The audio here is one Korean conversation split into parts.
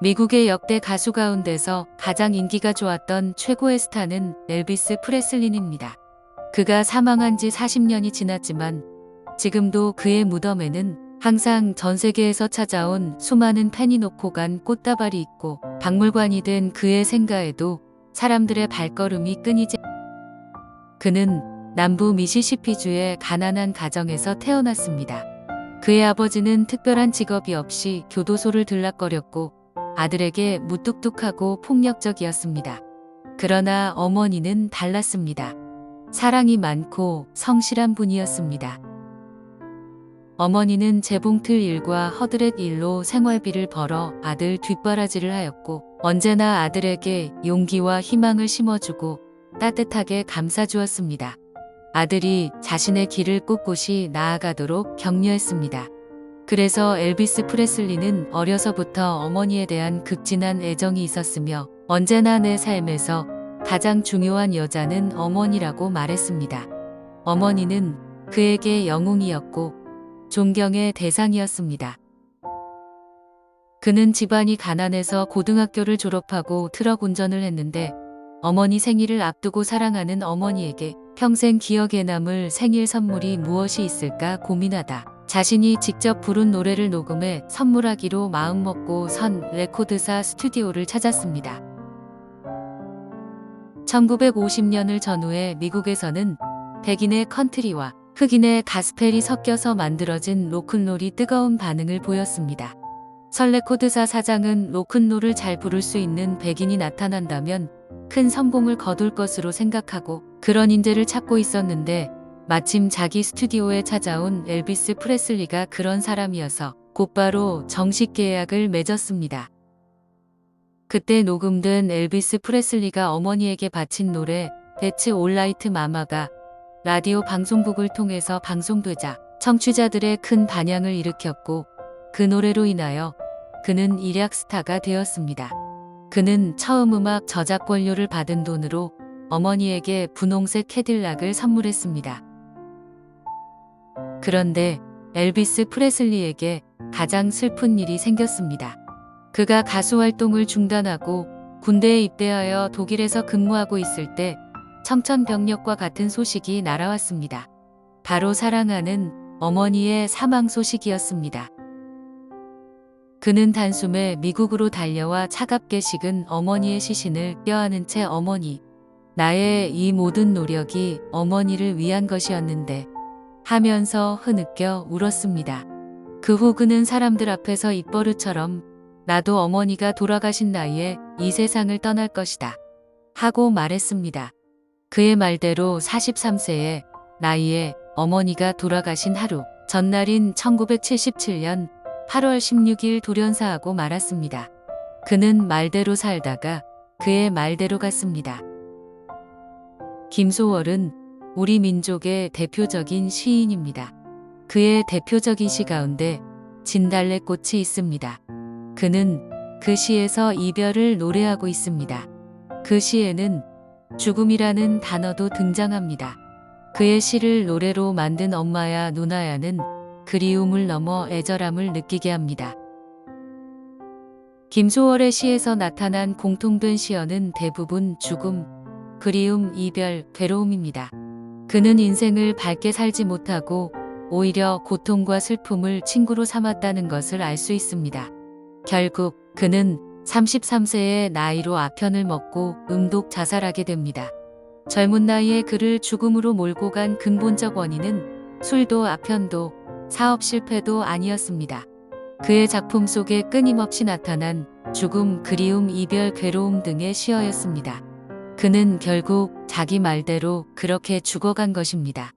미국의 역대 가수 가운데서 가장 인기가 좋았던 최고의 스타는 엘비스 프레슬리입니다. 그가 사망한 지 40년이 지났지만 지금도 그의 무덤에는 항상 전 세계에서 찾아온 수많은 팬이 놓고 간 꽃다발이 있고 박물관이 된 그의 생가에도 사람들의 발걸음이 끊이지. 그는 남부 미시시피주의 가난한 가정에서 태어났습니다. 그의 아버지는 특별한 직업이 없이 교도소를 들락거렸고 아들에게 무뚝뚝하고 폭력적이었습니다. 그러나 어머니는 달랐습니다. 사랑이 많고 성실한 분이었습니다. 어머니는 재봉틀 일과 허드렛 일로 생활비를 벌어 아들 뒷바라지를 하였고 언제나 아들에게 용기와 희망을 심어주고 따뜻하게 감싸주었습니다. 아들이 자신의 길을 꿋꿋이 나아가도록 격려했습니다. 그래서 엘비스 프레슬리는 어려서부터 어머니에 대한 극진한 애정이 있었으며 언제나 내 삶에서 가장 중요한 여자는 어머니라고 말했습니다. 어머니는 그에게 영웅이었고 존경의 대상이었습니다. 그는 집안이 가난해서 고등학교를 졸업하고 트럭 운전을 했는데 어머니 생일을 앞두고 사랑하는 어머니에게 평생 기억에 남을 생일 선물이 무엇이 있을까 고민하다 자신이 직접 부른 노래를 녹음해 선물하기로 마음먹고 선 레코드사 스튜디오를 찾았습니다. 1950년을 전후해 미국에서는 백인의 컨트리와 흑인의 가스펠이 섞여서 만들어진 로큰롤이 뜨거운 반응을 보였습니다. 선 레코드사 사장은 로큰롤을 잘 부를 수 있는 백인이 나타난다면 큰 성공을 거둘 것으로 생각하고 그런 인재를 찾고 있었는데 마침 자기 스튜디오에 찾아온 엘비스 프레슬리가 그런 사람이어서 곧바로 정식 계약을 맺었습니다. 그때 녹음된 엘비스 프레슬리가 어머니에게 바친 노래 That's All Right Mama가 라디오 방송국을 통해서 방송되자 청취자들의 큰 반향을 일으켰고 그 노래로 인하여 그는 일약 스타가 되었습니다. 그는 처음 음악 저작권료를 받은 돈으로 어머니에게 분홍색 캐딜락을 선물했습니다. 그런데 엘비스 프레슬리에게 가장 슬픈 일이 생겼습니다. 그가 가수 활동을 중단하고 군대에 입대하여 독일에서 근무하고 있을 때 청천벽력과 같은 소식이 날아왔습니다. 바로 사랑하는 어머니의 사망 소식이었습니다. 그는 단숨에 미국으로 달려와 차갑게 식은 어머니의 시신을 껴안은 채 어머니, 나의 이 모든 노력이 어머니를 위한 것이었는데 하면서 흐느껴 울었습니다. 그 후 그는 사람들 앞에서 입버릇처럼 나도 어머니가 돌아가신 나이에 이 세상을 떠날 것이다 하고 말했습니다. 그의 말대로 43세의 나이에 어머니가 돌아가신 하루 전날인 1977년 8월 16일 돌연사하고 말았습니다. 그는 말대로 살다가 그의 말대로 갔습니다. 김소월은 우리 민족의 대표적인 시인입니다. 그의 대표적인 시 가운데 진달래꽃이 있습니다. 그는 그 시에서 이별을 노래하고 있습니다. 그 시에는 죽음이라는 단어도 등장합니다. 그의 시를 노래로 만든 엄마야 누나야는 그리움을 넘어 애절함을 느끼게 합니다. 김소월의 시에서 나타난 공통된 시어는 대부분 죽음, 그리움, 이별, 괴로움입니다. 그는 인생을 밝게 살지 못하고 오히려 고통과 슬픔을 친구로 삼았다는 것을 알 수 있습니다. 결국 그는 33세의 나이로 아편을 먹고 음독 자살하게 됩니다. 젊은 나이에 그를 죽음으로 몰고 간 근본적 원인은 술도 아편도 사업 실패도 아니었습니다. 그의 작품 속에 끊임없이 나타난 죽음, 그리움, 이별, 괴로움 등의 시어였습니다. 그는 결국 자기 말대로 그렇게 죽어간 것입니다.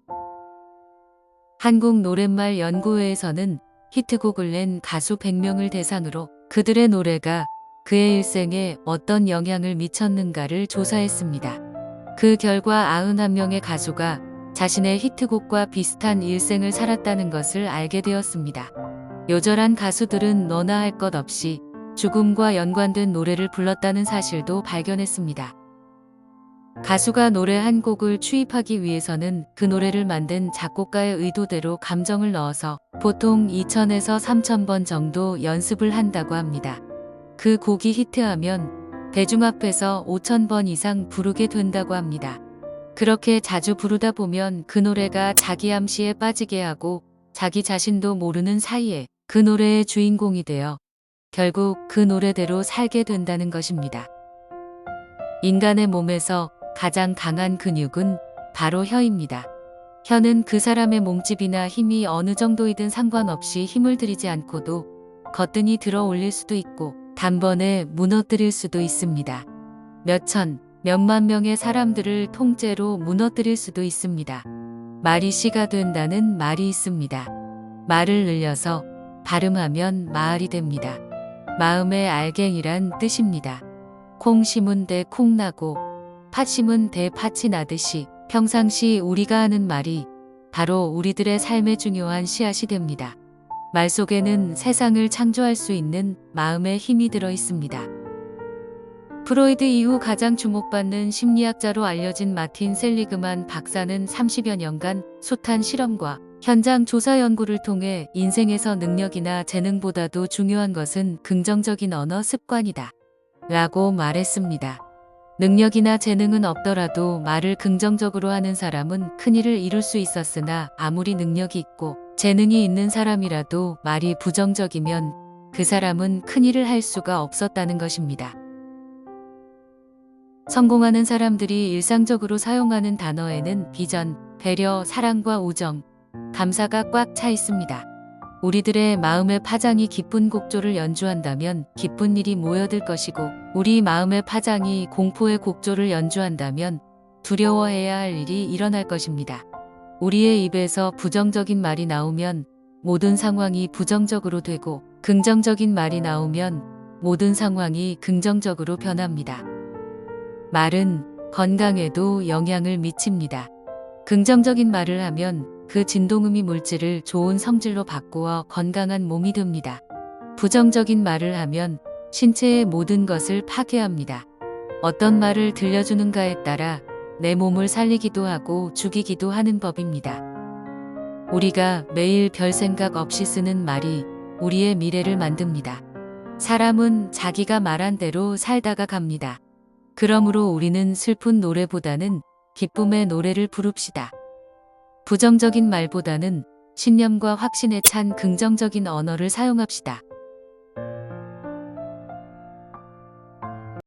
한국노랫말연구회에서는 히트곡을 낸 가수 100명을 대상으로 그들의 노래가 그의 일생에 어떤 영향을 미쳤는가를 조사했습니다. 그 결과 91명의 가수가 자신의 히트곡과 비슷한 일생을 살았다는 것을 알게 되었습니다. 요절한 가수들은 너나 할 것 없이 죽음과 연관된 노래를 불렀다는 사실도 발견했습니다. 가수가 노래 한 곡을 추입하기 위해서는 그 노래를 만든 작곡가의 의도대로 감정을 넣어서 보통 2000에서 3000번 정도 연습을 한다고 합니다. 그 곡이 히트하면 대중 앞에서 5,000번 이상 부르게 된다고 합니다. 그렇게 자주 부르다 보면 그 노래가 자기 암시에 빠지게 하고 자기 자신도 모르는 사이에 그 노래의 주인공이 되어 결국 그 노래대로 살게 된다는 것입니다. 인간의 몸에서 가장 강한 근육은 바로 혀입니다. 혀는 그 사람의 몸집이나 힘이 어느 정도이든 상관없이 힘을 들이지 않고도 거뜬히 들어 올릴 수도 있고 단번에 무너뜨릴 수도 있습니다. 몇천, 몇만 명의 사람들을 통째로 무너뜨릴 수도 있습니다. 말이 씨가 된다는 말이 있습니다. 말을 늘려서 발음하면 마을이 됩니다. 마음의 알갱이란 뜻입니다. 콩 심은 데 콩 나고 팥 심은 데 팥이 나듯이 평상시 우리가 하는 말이 바로 우리들의 삶의 중요한 씨앗이 됩니다. 말 속에는 세상을 창조할 수 있는 마음의 힘이 들어 있습니다. 프로이드 이후 가장 주목받는 심리학자로 알려진 마틴 셀리그만 박사는 30여 년간 숱한 실험과 현장 조사 연구를 통해 인생에서 능력이나 재능보다도 중요한 것은 긍정적인 언어 습관이다 라고 말했습니다. 능력이나 재능은 없더라도 말을 긍정적으로 하는 사람은 큰일을 이룰 수 있었으나 아무리 능력이 있고 재능이 있는 사람이라도 말이 부정적이면 그 사람은 큰일을 할 수가 없었다는 것입니다. 성공하는 사람들이 일상적으로 사용하는 단어에는 비전, 배려, 사랑과 우정, 감사가 꽉 차 있습니다. 우리들의 마음의 파장이 기쁜 곡조를 연주한다면 기쁜 일이 모여들 것이고 우리 마음의 파장이 공포의 곡조를 연주한다면 두려워해야 할 일이 일어날 것입니다. 우리의 입에서 부정적인 말이 나오면 모든 상황이 부정적으로 되고 긍정적인 말이 나오면 모든 상황이 긍정적으로 변합니다. 말은 건강에도 영향을 미칩니다. 긍정적인 말을 하면 그 진동음이 물질을 좋은 성질로 바꾸어 건강한 몸이 됩니다. 부정적인 말을 하면 신체의 모든 것을 파괴합니다. 어떤 말을 들려주는가에 따라 내 몸을 살리기도 하고 죽이기도 하는 법입니다. 우리가 매일 별 생각 없이 쓰는 말이 우리의 미래를 만듭니다. 사람은 자기가 말한 대로 살다가 갑니다. 그러므로 우리는 슬픈 노래보다는 기쁨의 노래를 부릅시다. 부정적인 말보다는 신념과 확신에 찬 긍정적인 언어를 사용합시다.